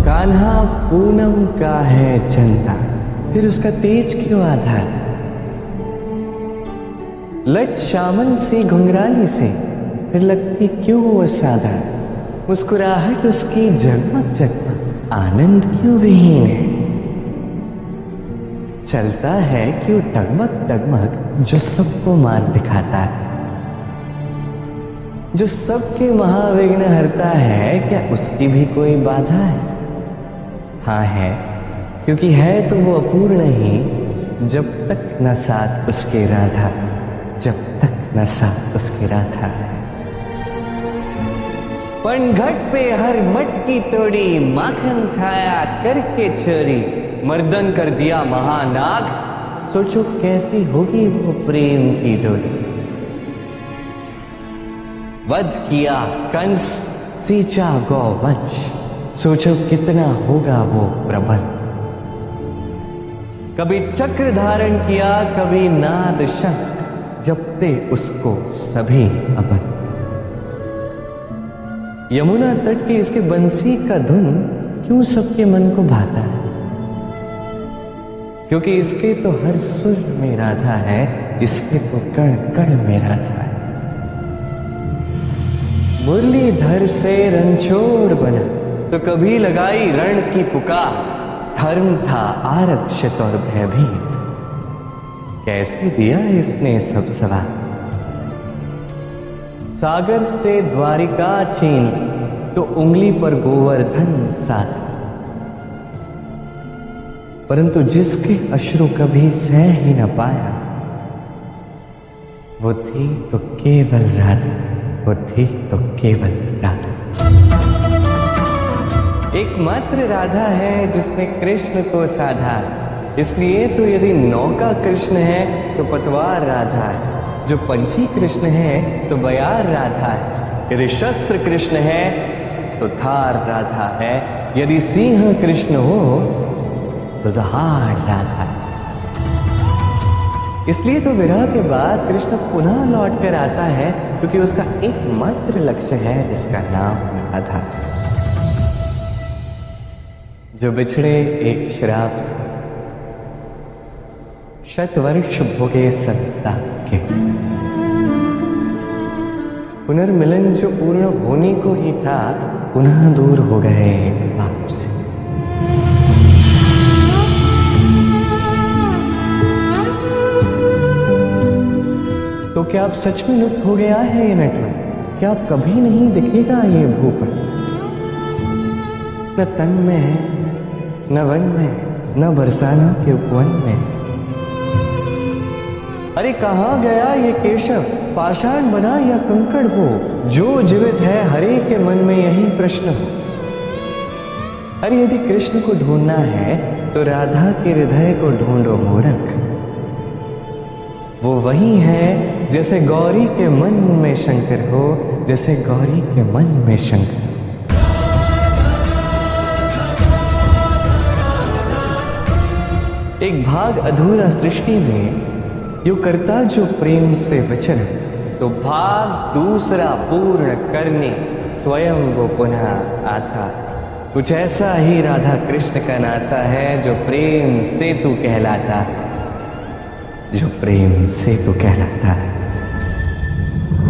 कान्हा पूनम का है चंदा, फिर उसका तेज क्यों आधा? लट शामन सी घुंघराली से, फिर लगती क्यों वो सादा? मुस्कुराहट उसकी जगमग जगमग, आनंद क्यों विहीन है? चलता है क्यों डगमग डगमग, जो सबको मार दिखाता है, जो सबके महाविघ्न हरता है, क्या उसकी भी कोई बाधा है? हाँ है, क्योंकि है तो वो अपूर्ण ही, जब तक न साथ उसके राधा, जब तक न साथ उसके राधा। पनघट पे हर मटकी तोड़ी, माखन खाया करके चोरी, मर्दन कर दिया महानाग, सोचो कैसी होगी वो प्रेम की डोरी। वध किया कंस, सींचा गौवंश, सोचो कितना होगा वो प्रबल। कभी चक्र धारण किया, कभी नाद शंख, जपते उसको सभी अबल। यमुना तट की इसके बंसी का धुन क्यों सबके मन को भाता है? क्योंकि इसके तो हर सुर में राधा है, इसके तो कण कण में राधा है। मुरलीधर से रणछोड़ बना, तो कभी लगाई रण की पुकार, धर्म था आरक्षित और भयभीत, कैसे दिया इसने सब सवार। सागर से द्वारिका छीन, तो उंगली पर गोवर्धन साध, परंतु जिसके अश्रु कभी सह ही न पाया, वो थी तो केवल राधा, वो थी तो केवल राधा। एकमात्र राधा है जिसने कृष्ण को साधा, इसलिए तो यदि नौका कृष्ण है तो पतवार राधा है, जो पंछी कृष्ण है तो बयार राधा है, यदि शस्त्र कृष्ण है तो धार राधा है, यदि सिंह कृष्ण हो तो दहाड़ राधा है। इसलिए तो विरह के बाद कृष्ण पुनः लौट कर आता है, क्योंकि उसका एकमात्र लक्ष्य है जिसका नाम राधा। जो बिछड़े एक शराब से, शतवर्ष भोगे सत्ता के, पुनर्मिलन जो पूर्ण होने को ही था, पुनः दूर हो गए बाप से। तो क्या अब सच में लुप्त हो गया है ये नटवर? क्या अब कभी नहीं दिखेगा ये भूपन? न तन में है, न वन में, न बरसाना के उपवन में। अरे कहाँ गया ये केशव, पाषाण बना या कंकड़ हो, जो जीवित है हरे के मन में यही प्रश्न हो। अरे यदि कृष्ण को ढूंढना है तो राधा के हृदय को ढूंढो मूर्ख, वो वही है जैसे गौरी के मन में शंकर हो, जैसे गौरी के मन में शंकर। एक भाग अधूरा सृष्टि में यू करता जो प्रेम से वचन, तो भाग दूसरा पूर्ण करने स्वयं वो पुनः आता। कुछ ऐसा ही राधा कृष्ण का नाता है, जो प्रेम सेतु कहलाता है, जो प्रेम सेतु कहलाता है।